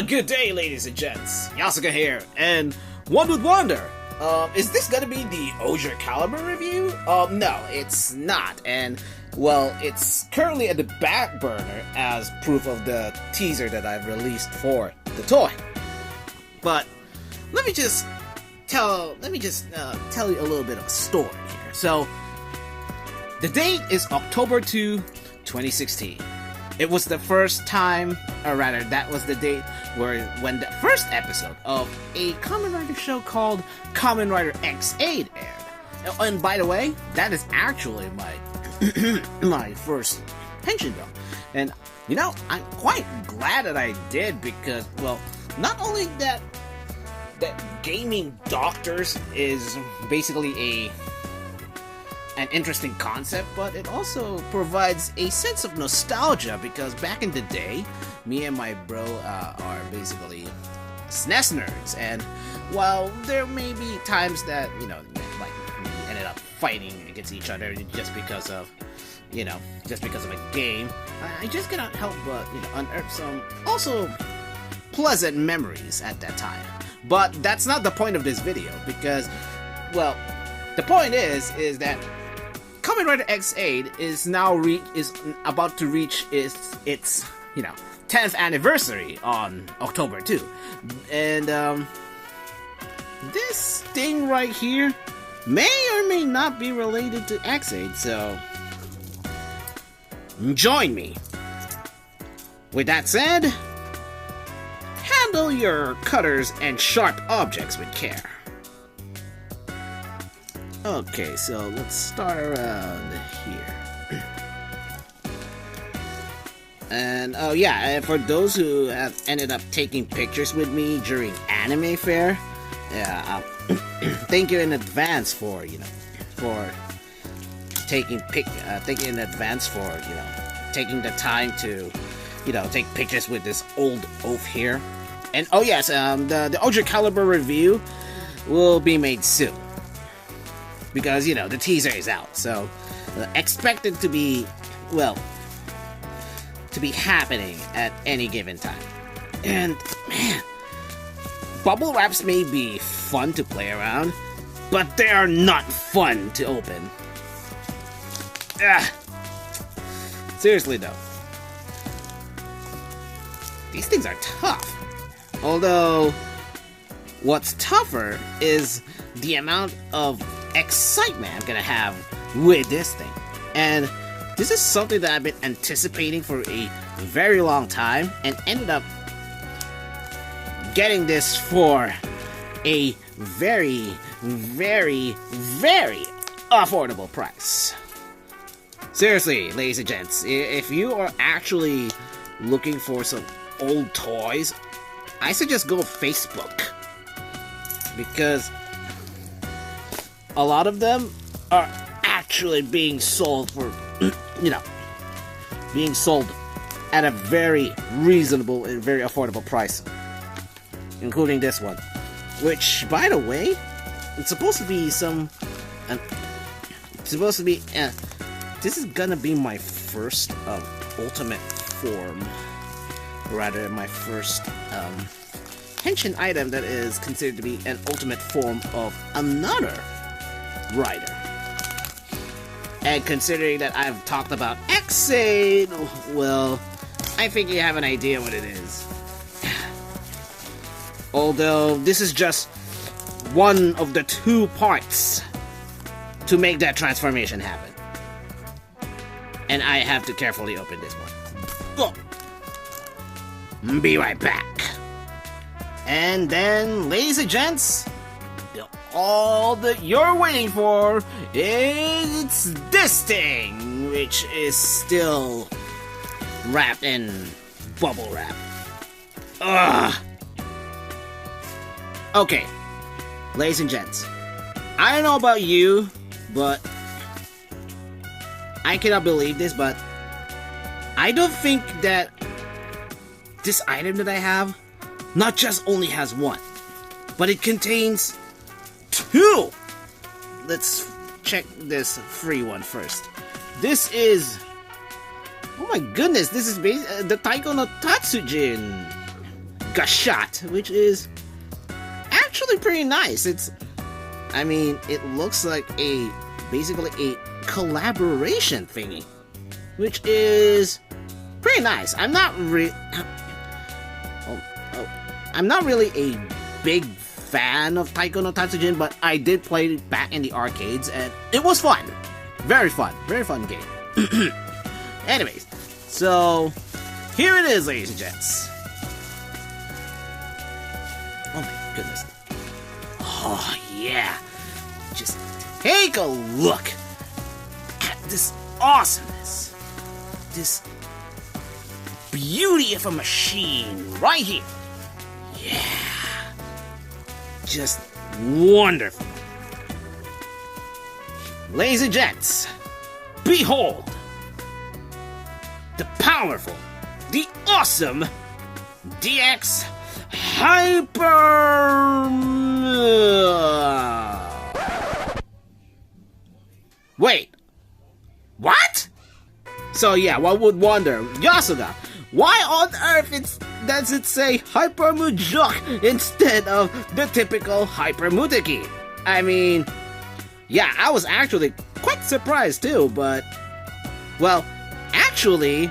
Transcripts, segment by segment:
Good day, ladies and gents. Yasuka here, and one would wonder, is this gonna be the Oja Caliber review? No, it's not, and, well, it's currently at the back burner as proof of the teaser that I've released for the toy. But, let me just tell you a little bit of a story here. So, the date is October 2, 2016. It was the first time, or rather, that was the date when the first episode of a Kamen Rider show called Kamen Rider Ex-Aid aired. And by the way, that is actually my first pension bill. And, you know, I'm quite glad that I did because, well, not only that gaming doctors is basically an interesting concept, but it also provides a sense of nostalgia because back in the day, me and my bro are basically SNES nerds, and while there may be times that, you know, like we ended up fighting against each other just because of a game, I just cannot help but, you know, unearth some also pleasant memories at that time. But that's not the point of this video because, well, the point is that Kamen Rider Ex-Aid is about to reach its 10th anniversary on October 2. And this thing right here may or may not be related to Ex-Aid, so join me. With that said, handle your cutters and sharp objects with care. Okay, so let's start around here. And, oh yeah, for those who have ended up taking pictures with me during Anime Fair, yeah, thank you in advance for taking the time to, take pictures with this old oaf here. And, oh yes, the Oja Caliber review will be made soon. Because, the teaser is out, so expect it to be happening at any given time. And, man, bubble wraps may be fun to play around, but they are not fun to open. Seriously, though. These things are tough. Although, what's tougher is the amount of excitement I'm gonna have with this thing. And this is something that I've been anticipating for a very long time and ended up getting this for a very, very, very affordable price. Seriously, ladies and gents, if you are actually looking for some old toys, I suggest go to Facebook. Because a lot of them are actually being sold for, being sold at a very reasonable and very affordable price. Including this one. Which, by the way, it's supposed to be this is gonna be my first ultimate form. Rather, my first, henshin item that is considered to be an ultimate form of another rider. And considering that I've talked about Ex-Aid, well, I think you have an idea what it is. Although, this is just one of the 2 parts to make that transformation happen. And I have to carefully open this one. Oh. Be right back. And then, ladies and gents, all that you're waiting for is this thing, which is still wrapped in bubble wrap. Ugh. Okay, ladies and gents, I don't know about you, but I cannot believe this, but I don't think that this item that I have not just only has one, but it contains 2! Let's check this free one first. This is... oh my goodness, this is the Taiko no Tatsujin! Gashat, which is actually pretty nice. I mean, it looks like basically a collaboration thingy, which is pretty nice. I'm not really a big fan of Taiko no Tatsujin, but I did play it back in the arcades, and it was fun. Very fun game. Anyways, so here it is, ladies and gents. Oh my goodness. Oh yeah. Just take a look at this awesomeness. This beauty of a machine right here. Yeah. Just wonderful. Ladies and gents, behold the powerful, the awesome DX Hyper... Wait, what? So yeah, one would wonder, Yasuga, why on earth does it say Hyper Muteki instead of the typical Hyper Muteki? I mean, yeah, I was actually quite surprised too, but, well, actually,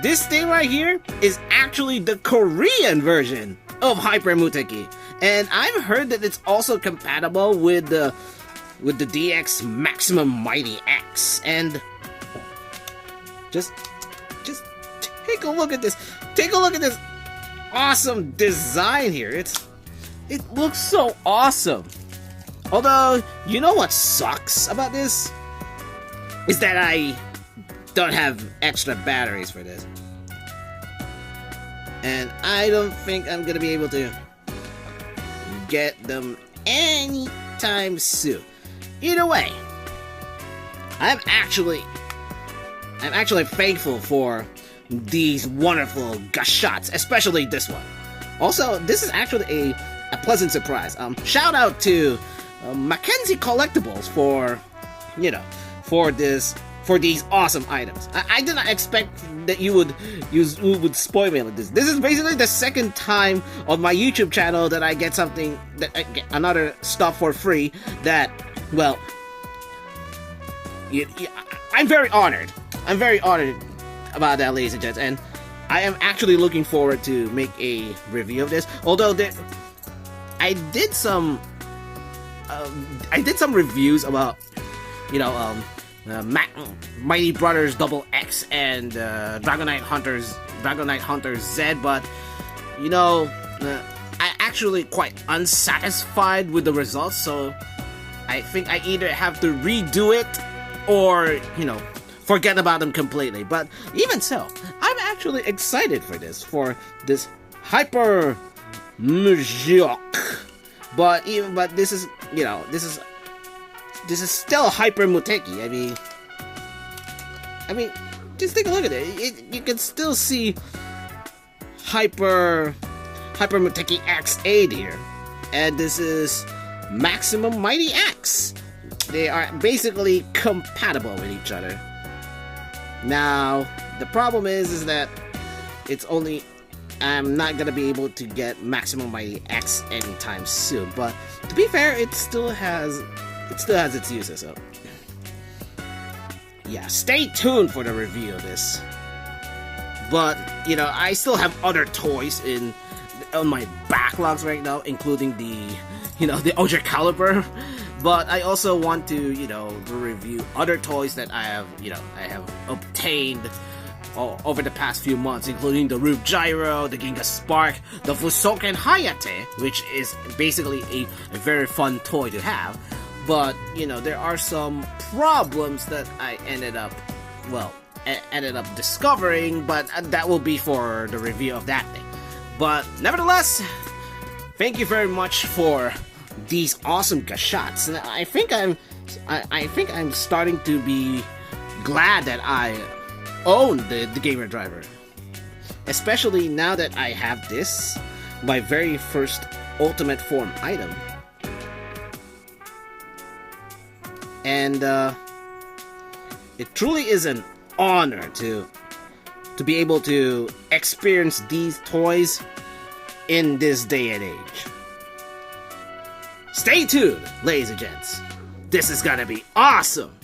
this thing right here is actually the Korean version of Hyper Muteki, and I've heard that it's also compatible with the DX Maximum Mighty X, and just take a look at this. Take a look at this awesome design here. It looks so awesome. Although, you know what sucks about this? Is that I don't have extra batteries for this. And I don't think I'm gonna be able to get them anytime soon. Either way, I'm actually thankful for these wonderful gashats, especially this one. Also, this is actually a pleasant surprise. Shout out to Mackenzie Collectibles for these awesome items. I did not expect that you would spoil me like this. This is basically the second time on my YouTube channel that I get something, that I get another stuff for free. That, well, I'm very honored. I'm very honored about that, ladies and gents, and I am actually looking forward to make a review of this. Although I did some reviews about, Mighty Brothers Double X and Dragonite Hunters Z, but I actually quite unsatisfied with the results, so I think I either have to redo it or forget about them completely. But even so, I'm actually excited for this Hyper Muteki. But this is still Hyper Muteki. I mean, just take a look at it. You can still see Hyper Muteki Ex-Aid here, and this is Maximum Mighty X. They are basically compatible with each other. Now, the problem is that I'm not gonna be able to get Maximum Mighty X anytime soon. But to be fair, it still has its uses. So yeah, stay tuned for the review of this. But I still have other toys on my backlogs right now, including the Oja Caliber. But I also want to review other toys that I have obtained over the past few months, including the Rube Gyro, the Ginga Spark, the Fusoken Hayate, which is basically a very fun toy to have. But there are some problems that I ended up discovering, but that will be for the review of that thing. But nevertheless, thank you very much for these awesome gashats. And I think I'm starting to be glad that I own the Gamer Driver, especially now that I have this, my very first Ultimate Form item. And it truly is an honor to be able to experience these toys in this day and age. Stay tuned, ladies and gents. This is gonna be awesome!